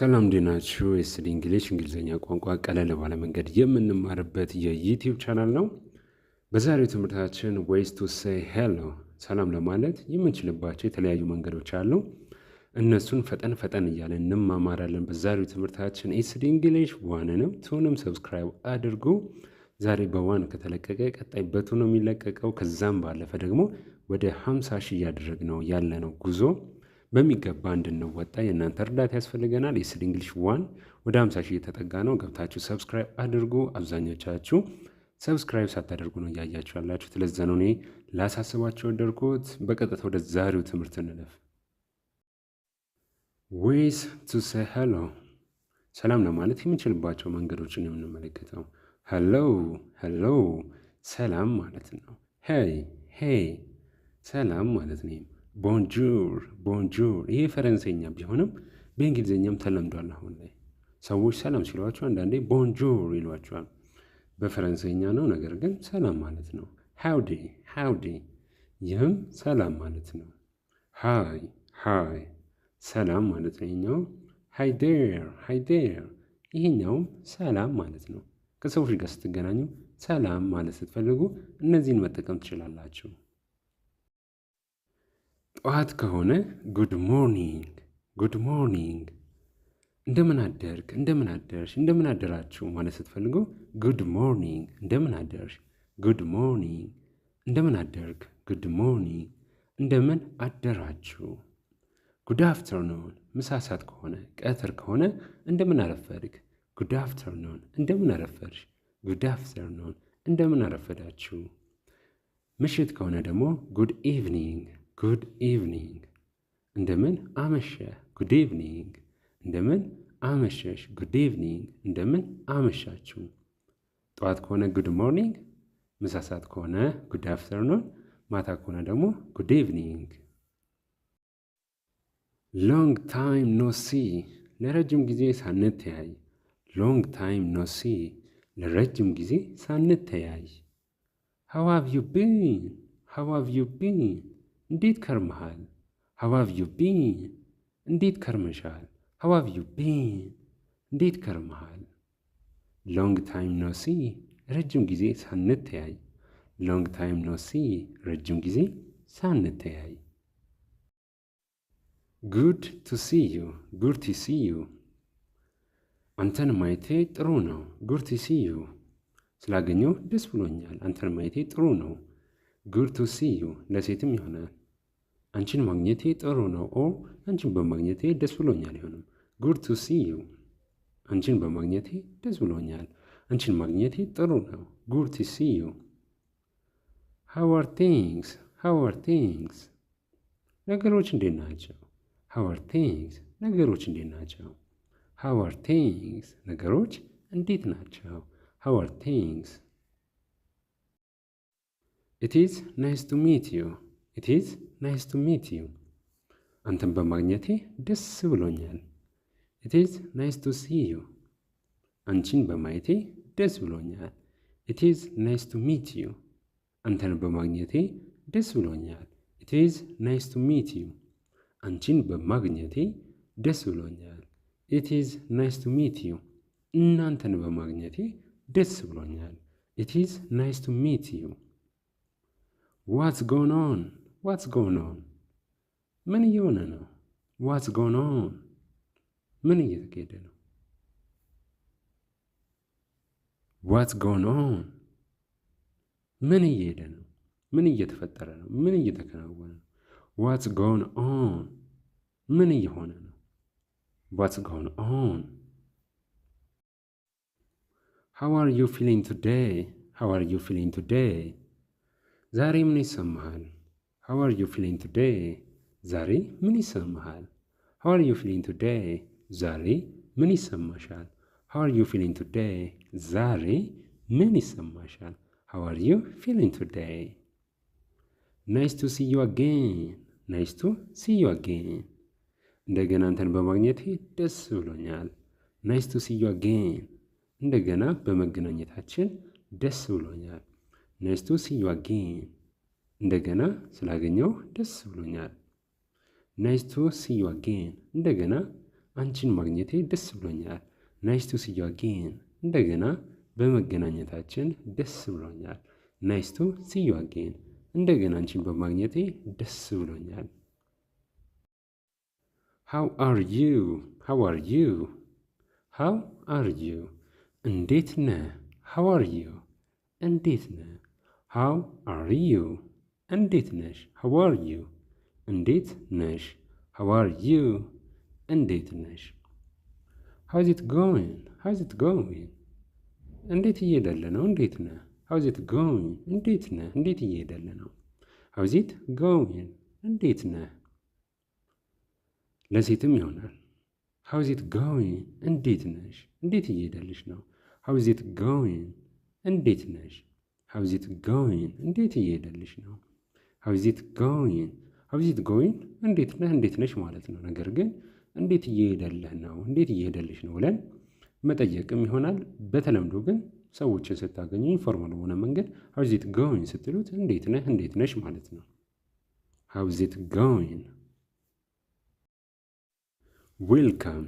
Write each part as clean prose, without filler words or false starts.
ሰላም እንዴት ናችሁ? ኤስዲ እንግሊዝኛ ቋንቋ ቀለል ባለ መንገድ የምንማርበት የዩቲዩብ ቻናል ነው። በዛሬው ትምህርታችን ዌይስ ቱ ሴይ ሄሎ ሰላም ለማለት የምንችልባቸው የተለያዩ መንገዶች አሉ። እነሱን ፈጠን ፈጠን እያለን እንማማራለን። በዛሬው ትምህርታችን ኤስዲ እንግሊሽ ዋን ነው። ቱንም ሰብስክራይብ አድርጉ። ዛሬ በዋን ከተለቀቀ ቀጣይ በቱ ነው የሚለቀቀው። ከዛም ባለፈ ደግሞ ወደ 50 ሺህ እያደረግነው ያለነው ጉዞ በሚገባ እንድንወጣ የእናንተ እርዳታ ያስፈልገናል። ኤስዲ እንግሊሽ ዋን ወደ 50 ሺህ የተጠጋ ነው። ገብታችሁ ሰብስክራይብ አድርጉ። አብዛኞቻችሁ ሰብስክራይብ ሳታደርጉ ነው እያያችሁ ያላችሁት። ለዛ ነው እኔ ላሳስባችሁ ወደድኩት። በቀጥታ ወደ ዛሬው ትምህርት እንለፍ። ዌይስ ቱ ሴይ ሄሎ ሰላም ለማለት የምንችልባቸው መንገዶችን የምንመለከተው። ሄሎ ሄሎ ሰላም ማለት ነው። ሄይ ሄይ ሰላም ማለት ነው። ቦንጁር ቦንጁር ይሄ ፈረንሳይኛ ቢሆንም በእንግሊዝኛም ተለምዷል። አሁን ላይ ሰዎች ሰላም ሲሏቸው አንዳንዴ ቦንጁር ይሏቸዋል። በፈረንሳይኛ ነው፣ ነገር ግን ሰላም ማለት ነው። ሃውዲ ሃውዲ ይህም ሰላም ማለት ነው። ሃይ ሃይ ሰላም ማለት ነው። ይሄኛው ሃይ ዴር ሃይ ዴር ይሄኛውም ሰላም ማለት ነው። ከሰዎች ጋር ስትገናኙ ሰላም ማለት ስትፈልጉ እነዚህን መጠቀም ትችላላችሁ። ጠዋት ከሆነ ጉድ ሞርኒንግ ጉድ ሞርኒንግ። እንደምን አደርክ፣ እንደምን አደርሽ፣ እንደምን አደራችሁ ማለት ስትፈልጉ ጉድ ሞርኒንግ፣ እንደምን አደርሽ፣ ጉድ ሞርኒንግ፣ እንደምን አደርክ፣ ጉድ ሞርኒንግ፣ እንደምን አደራችሁ። ጉድ አፍተርኑን ምሳ ሰዓት ከሆነ ቀትር ከሆነ እንደምን አረፈድክ፣ ጉድ አፍተርኑን፣ እንደምን አረፈድሽ፣ ጉድ አፍተርኑን፣ እንደምን አረፈዳችሁ። ምሽት ከሆነ ደግሞ ጉድ ኢቭኒንግ ጉድ ኢቭኒንግ፣ እንደምን አመሸ፣ ጉድ ኢቭኒንግ፣ እንደምን አመሸሽ፣ ጉድ ኢቭኒንግ፣ እንደምን አመሻችሁ። ጠዋት ከሆነ ጉድ ሞርኒንግ፣ ምሳ ሰዓት ከሆነ ጉድ አፍተርኑን፣ ማታ ከሆነ ደግሞ ጉድ ኢቭኒንግ። ሎንግ ታይም ኖ ሲ ለረጅም ጊዜ ሳንተያይ፣ ሎንግ ታይም ኖ ሲ ለረጅም ጊዜ ሳንተያይ። ሃው ሃቭ ዩ ቢን፣ ሃው ሃቭ ዩ ቢን እንዴት ከርመሃል። ሃው ሃቭ ዩ ቢን እንዴት ከርመሻል። ሃው ሃቭ ዩ ቢን እንዴት ከርመሃል። ሎንግ ታይም ኖ ሲ ረጅም ጊዜ ሳንተያይ፣ ሎንግ ታይም ኖ ሲ ረጅም ጊዜ ሳንተያይ። ጉድ ቱ ሲ ዩ ጉድ ቱ ሲ ዩ አንተን ማየቴ ጥሩ ነው። ጉድ ቱ ሲ ዩ ስላገኘው ደስ ብሎኛል። አንተን ማየቴ ጥሩ ነው። ጉድ ቱ ሲ ዩ ለሴትም ይሆናል። አንቺን ማግኘቴ ጥሩ ነው። ኦ አንቺን በማግኘቴ ደስ ብሎኛል ይሆንም። ጉድ ቱ ሲ ዩ አንቺን በማግኘቴ ደስ ብሎኛል። አንቺን ማግኘቴ ጥሩ ነው። ጉድ ቱ ሲ ዩ። ሃው አር ቲንግስ ሃው አር ቲንግስ ነገሮች እንዴት ናቸው። ሃው አር ቲንግስ ነገሮች እንዴት ናቸው። ሃው አር ቲንግስ ነገሮች እንዴት ናቸው። ሃው አር ቲንግስ። ኢት ኢዝ ናይስ ቱ ሚት ዩ ኢት ኢዝ ናይስ ቱ ሚት ዩ አንተን በማግኘቴ ደስ ብሎኛል። ኢት ኢዝ ናይስ ቱ ሲ ዩ አንቺን በማየቴ ደስ ብሎኛል። ኢት ኢዝ ናይስ ቱ ሚት ዩ አንተን በማግኘቴ ደስ ብሎኛል። ኢት ኢዝ ናይስ ቱ ሚት ዩ አንቺን በማግኘቴ ደስ ብሎኛል። ኢት ኢዝ ናይስ ቱ ሚት ዩ እናንተን በማግኘቴ ደስ ብሎኛል። ኢት ኢዝ ናይስ ቱ ሚት ዩ። ዋትስ ጎን ኦን ዋትስ ጎን ኦን ምን እየሆነ ነው። ዋትስ ጎን ኦን ምን እየተካሄደ ነው። ዋትስ ጎን ኦን ምን እየሄደ ነው። ምን እየተፈጠረ ነው። ምን እየተከናወነ ነው። ዋትስ ጎን ኦን ምን እየሆነ ነው። ዋትስ ጎን ኦን። ሃው አር ዩ ፊሊንግ ቱዴይ ሃው አር ዩ ፊሊንግ ቱዴይ ዛሬ ምን ይሰማሃል። ሃው አር ዩ ፊሊንግ ቱዴይ ዛሬ ምን ይሰማሃል። ሃው አር ዩ ፊሊንግ ቱዴይ ዛሬ ምን ይሰማሻል። ሃው አር ዩ ፊሊንግ ቱዴይ ዛሬ ምን ይሰማሻል። ሃው አር ዩ ፊሊንግ ቱዴይ። ናይስ ቱ ሲ ዩ አጌን ናይስ ቱ ሲ ዩ አጌን እንደገና አንተን በማግኘቴ ደስ ብሎኛል። ናይስ ቱ ሲ ዩ አጌን እንደገና በመገናኘታችን ደስ ብሎኛል። ናይስ ቱ ሲ ዩ አጌን እንደገና ስላገኘው ደስ ብሎኛል። ናይስ ቱ ሲ ዩ አጌን እንደገና አንቺን ማግኘቴ ደስ ብሎኛል። ናይስ ቱ ሲ ዩ አጌን። እንደገና በመገናኘታችን ደስ ብሎኛል። ናይስ ቱ ሲ ዩ አጌን። እንደገና አንቺን በማግኘቴ ደስ ብሎኛል። ሃው አር ዩ ሃው አር ዩ ሃው አር ዩ እንዴት ነህ? ሃው አር ዩ እንዴት ነህ? ሃው አር ዩ እንዴት ነሽ? ሃው አር ዩ እንዴት ነሽ? ሃው አር ዩ እንዴት ነሽ? ሃውዝ ኢት ጎይንግ ሃውዝ ኢት ጎይንግ እንዴት እየሄደልህ ነው? እንዴት ነህ? ሃውዝ ኢት ጎይንግ እንዴት ነህ? እንዴት እየሄደልህ ነው? ሃውዝ ኢት ጎይንግ እንዴት ነህ? ለሴትም ይሆናል። ሃውዝ ኢት ጎይንግ እንዴት ነሽ? እንዴት እየሄደልሽ ነው? ሃውዝ ኢት ጎይንግ እንዴት ነሽ? ሃውዝ ኢት ጎይንግ እንዴት እየሄደልሽ ነው? ሃውዝ ኢት ጎይንግ ሃውዝ ኢት ጎይንግ እንዴት ነህ እንዴት ነሽ ማለት ነው። ነገር ግን እንዴት እየሄደልህ ነው እንዴት እየሄደልሽ ነው ብለን መጠየቅም ይሆናል። በተለምዶ ግን ሰዎችን ስታገኙ ኢንፎርማል በሆነ መንገድ ሃውዝ ኢት ጎይንግ ስትሉት እንዴት ነህ እንዴት ነሽ ማለት ነው። ሃውዝ ኢት ጎይንግ። ዌልካም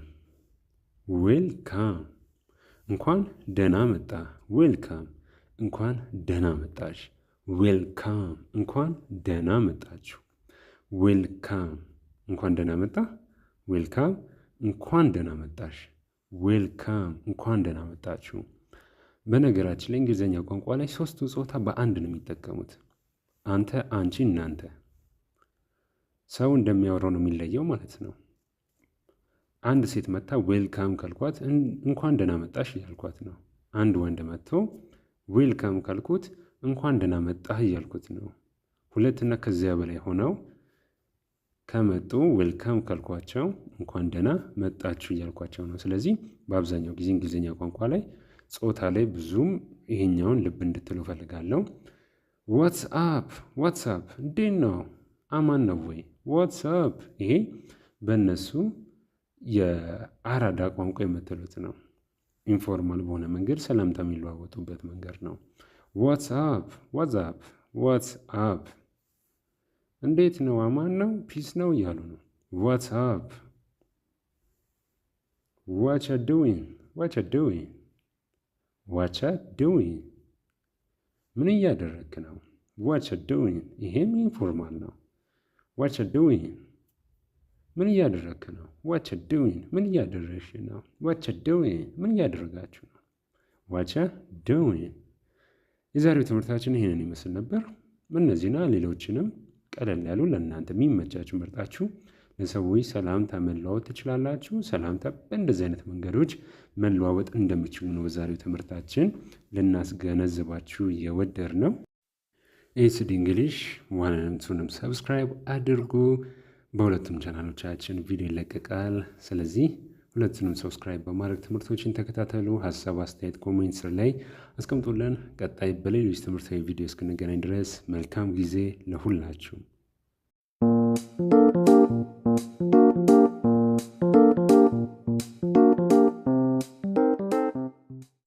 ዌልካም እንኳን ደህና መጣ። ዌልካም እንኳን ደህና መጣሽ። ዌልካም እንኳን ደህና መጣችሁ። ዌልካም እንኳን ደህና መጣ። ዌልካም እንኳን ደህና መጣሽ። ዌልካም እንኳን ደህና መጣችሁ። በነገራችን ላይ እንግሊዝኛ ቋንቋ ላይ ሶስቱ ጾታ በአንድ ነው የሚጠቀሙት። አንተ፣ አንቺ፣ እናንተ። ሰው እንደሚያወራው ነው የሚለየው ማለት ነው። አንድ ሴት መታ ዌልካም ካልኳት እንኳን ደህና መጣሽ እያልኳት ነው። አንድ ወንድ መጥቶ ዌልካም ካልኩት እንኳን ደህና መጣህ እያልኩት ነው። ሁለትና ከዚያ በላይ ሆነው ከመጡ ዌልካም ካልኳቸው እንኳን ደህና መጣችሁ እያልኳቸው ነው። ስለዚህ በአብዛኛው ጊዜ እንግሊዝኛ ቋንቋ ላይ ጾታ ላይ ብዙም ይሄኛውን ልብ እንድትሉ ፈልጋለሁ። ዋትስአፕ ዋትስአፕ እንዴት ነው? አማን ነው ወይ? ዋትስአፕ ይሄ በእነሱ የአራዳ ቋንቋ የምትሉት ነው። ኢንፎርማል በሆነ መንገድ ሰላምታ የሚለዋወጡበት መንገድ ነው። ዋትስአፕ ዋትስአፕ ዋትስአፕ እንዴት ነው? አማን ነው? ፒስ ነው እያሉ ነው። ዋትስአፕ ዋቻ ዱዊንግ ዋቻ ዱዊንግ ዋቻ ዱዊንግ ምን እያደረግክ ነው? ዋቻ ዱዊንግ ይሄም ኢንፎርማል ነው። ዋቻ ዱዊንግ ምን እያደረግክ ነው? ዋቻ ዱዊንግ ምን እያደረግሽ ነው? ዋቻ ዱዊንግ ምን እያደረጋችሁ ነው? ዋቻ ዱዊንግ። የዛሬው ትምህርታችን ይሄንን ይመስል ነበር። እነዚህና ሌሎችንም ቀለል ያሉ ለእናንተ የሚመቻችሁ መርጣችሁ ለሰዎች ሰላምታ መለዋወጥ ትችላላችሁ። ሰላምታ በእንደዚህ አይነት መንገዶች መለዋወጥ እንደሚችሉ ነው በዛሬው ትምህርታችን ልናስገነዝባችሁ የወደድ ነው። ኤስዲ እንግሊሽ ዋንንም ቱንም ሰብስክራይብ አድርጉ። በሁለቱም ቻናሎቻችን ቪዲዮ ይለቀቃል። ስለዚህ ሁለቱንም ሰብስክራይብ በማድረግ ትምህርቶችን ተከታተሉ። ሀሳብ፣ አስተያየት ኮሜንት ስር ላይ አስቀምጡልን። ቀጣይ በሌሎች ትምህርታዊ ቪዲዮ እስክንገናኝ ድረስ መልካም ጊዜ ለሁላችሁ።